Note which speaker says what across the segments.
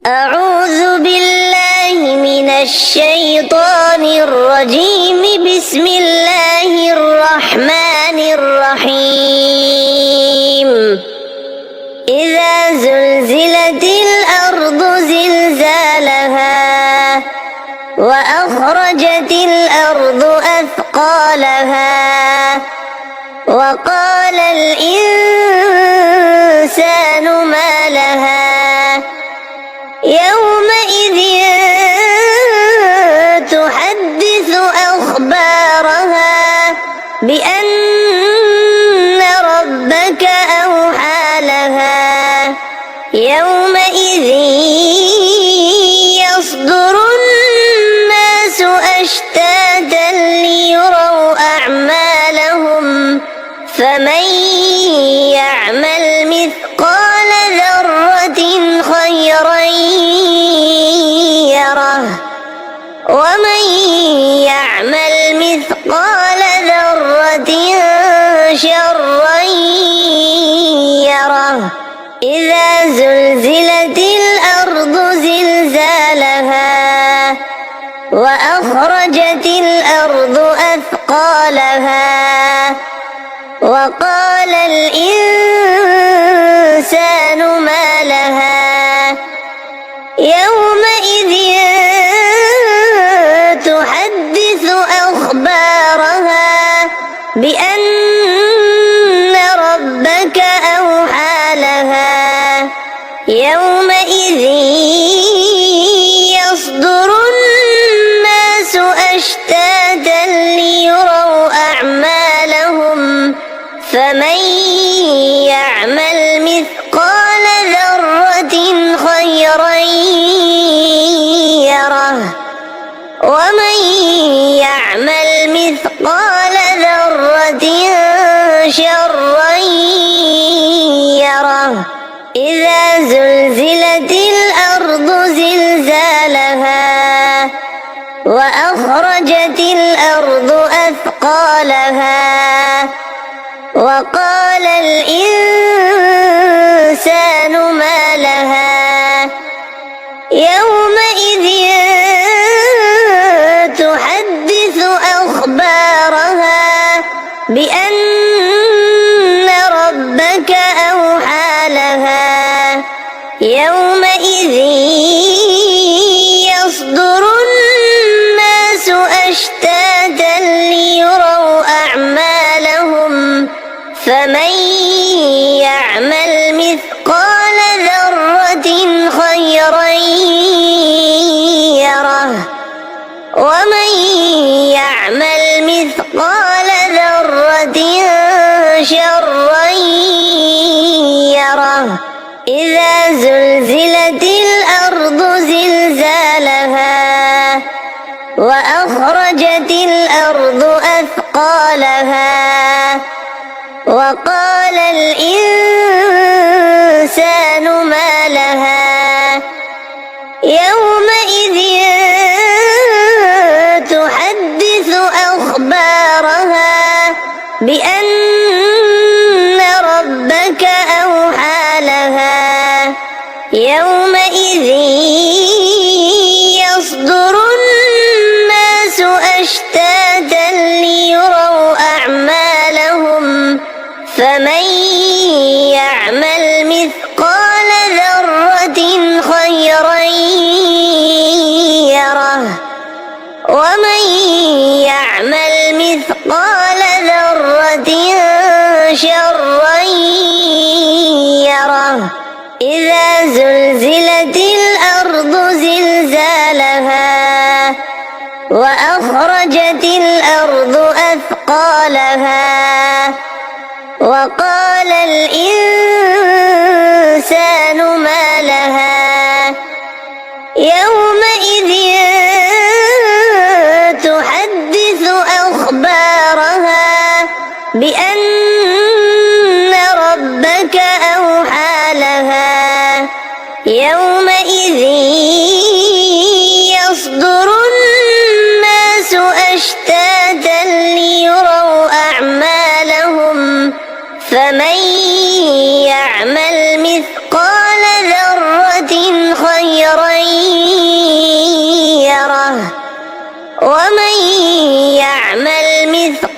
Speaker 1: أعوذ بالله من الشيطان الرجيم. بسم الله الرحمن الرحيم. إذا زلزلت الأرض زلزالها وأخرجت الأرض أثقالها وقال الإنسان ما لها يومئذ تحدث أخبارها بأن ربك أوحى لها يومئذ يصدر الناس أشتاتا ليروا أعمالهم فمن يعمل مثقال ذرة خيرا يره ومن يعمل مثقال ذرة شرا يره. إذا زلزلت الأرض زلزالها وأخرجت الأرض أثقالها وقال الإنسان ما لها يومئذ تحدث أخبارها بأن ربك أوحى لها يومئذ يصدر الناس أشتاتا ليروا أعمالهم فمن يعمل مثقال ذرة خيرا يره ومن يعمل مثقال ذرة شرا يره. إذا زلزلت الأرض زلزالها وأخرجت الأرض أثقالها وقال الإنسان ما لها يومئذ تحدث أخبارها بأن ربك أوحى لها يومئذ يصدر الناس أشتاتا ليروا أعمالهم فمن يعمل مثقال ذرة خيرا يره ومن يعمل مثقال ذرة شرا يره. إذا زلزلت الأرض زلزالها وأخرجت الأرض أثقالها وقال الإنسان ما لها يومئذ تحدث أخبارها بأن ربك أوحى لها يومئذ يصدر الناس أشتاتا ليروا أعمالهم فمن يعمل مثقال ذرة خيرا يره ومن يعمل مثقال ذرة شرا يره. إذا زلزلت الأرض زلزالها وأخرجت الأرض أثقالها وقال الإنسان ما لها يومئذ تحدث أخبارها بأن ربك أوحى لها يومئذ يصدر الناس أشتاتا ليروا أعمالهم فمن يعمل مثقال ذرة خيرا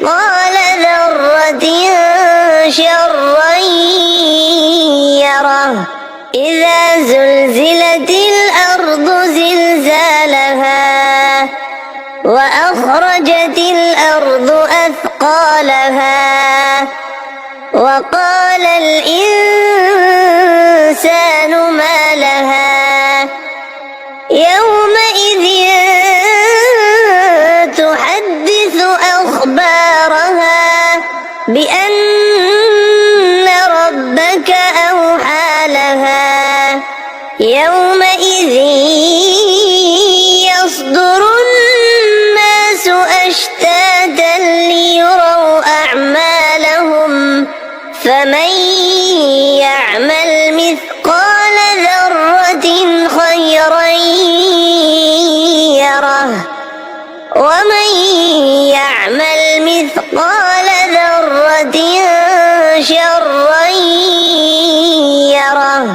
Speaker 1: مثقال ذرة شرا يره إذا زلزلت الأرض زلزالها وأخرجت الأرض أثقالها وقال الإنسان ما لها يومئذ تحدث أخبارها بأن ربك أوحى لها يومئذ يصدر الناس أشتاتا ليروا أعمالهم فمن يعمل مثقال ذرة خيرا يره ومن يعمل مثقال ذرة شرا يره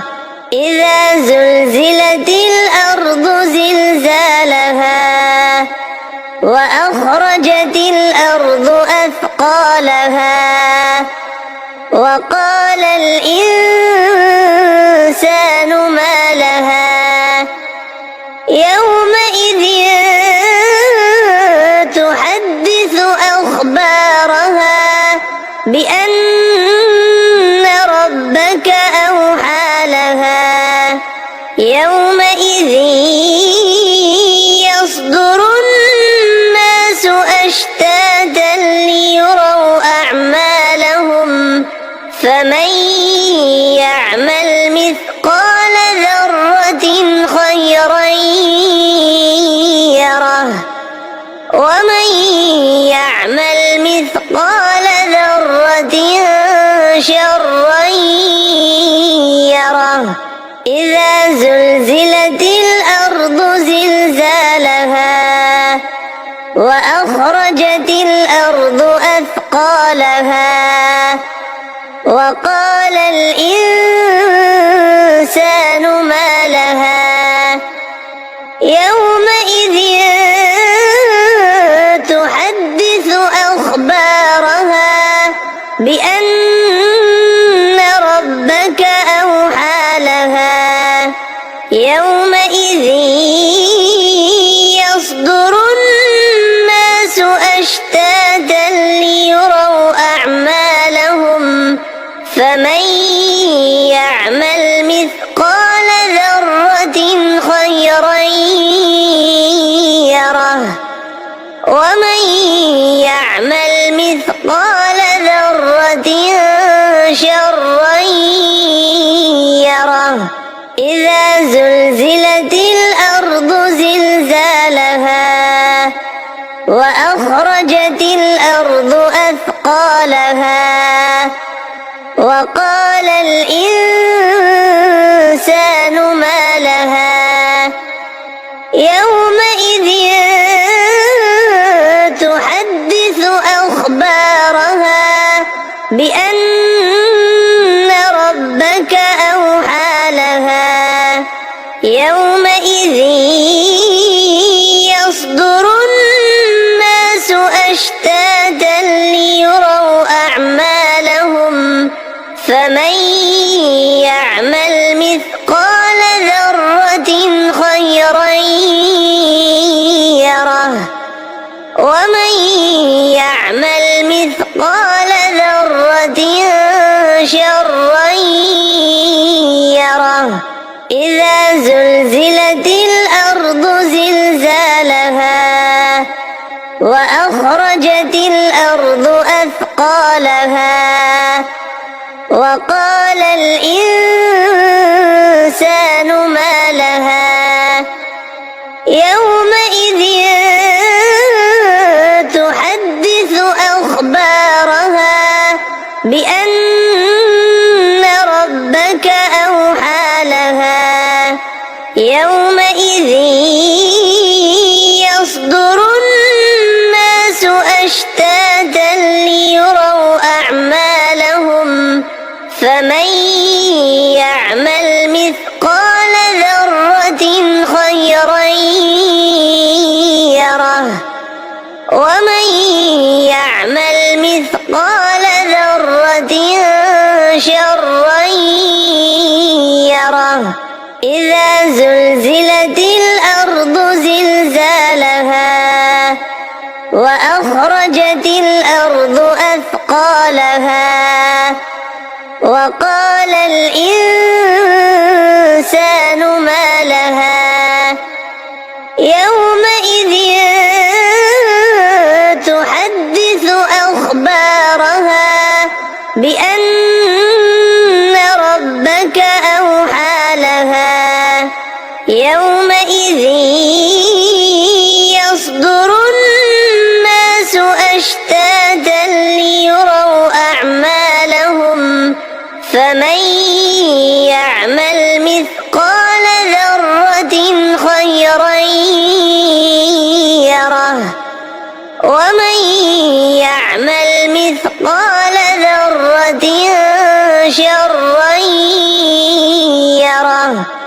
Speaker 1: إذا زلزلت الأرض زلزالها وأخرجت الأرض أثقالها وقال الإنسان ما لها يومئذ تحدث أخبارها بأن ربك أوحى لها يومئذ يصدر الناس أشتاتا ليروا أعمالهم فمن يعمل مثقال ذرة خيرا يره ومن يعمل مثقال ذرة شرا يره إذا زلزلت الأرض زلزالها وأخرجت الأرض أثقالها وقال الإنسان ما لها يومئذ تحدث أخبارها بأن ربك أوحى لها يومئذ يصدر الناس أشتاتا ليروا أعمالهم فمن يعمل مثقال ذرة خيرا يره ومن يعمل مثقال ذرة شرا يره إذا زلزلت الأرض زلزالها وأخرجت الأرض أثقالها وقال الإنسان ما لها يومئذ تحدث أخبارها بأن ربك أوحى لها يومئذ يصدر الناس أشتاتا ليروا أعمالهم فمن يعمل مثقال ذرة خيرا يره ومن يعمل مثقال ذرة شرا يره إذا زلزلت الأرض زلزالها وأخرجت الأرض أثقالها وقال الإنسان ما لها يومئذ تحدث أخبارها بأن ربك أوحى لها يومئذ يصدر الناس أشتاتا ليروا أعمالهم فمن يعمل مثقال ذرة خيرا يره ومن يعمل إذا زلزلت الأرض زلزالها وأخرجت الأرض أثقالها وقال الإنسان ما لها يومئذ تحدث أخبارها بأن ربك أوحى لها يومئذ يصدر الناس أشتاتا ليروا أعمالهم فمن يعمل مثقال ذرة خيرا يره ومن يعمل مثقال ذرة شرا يره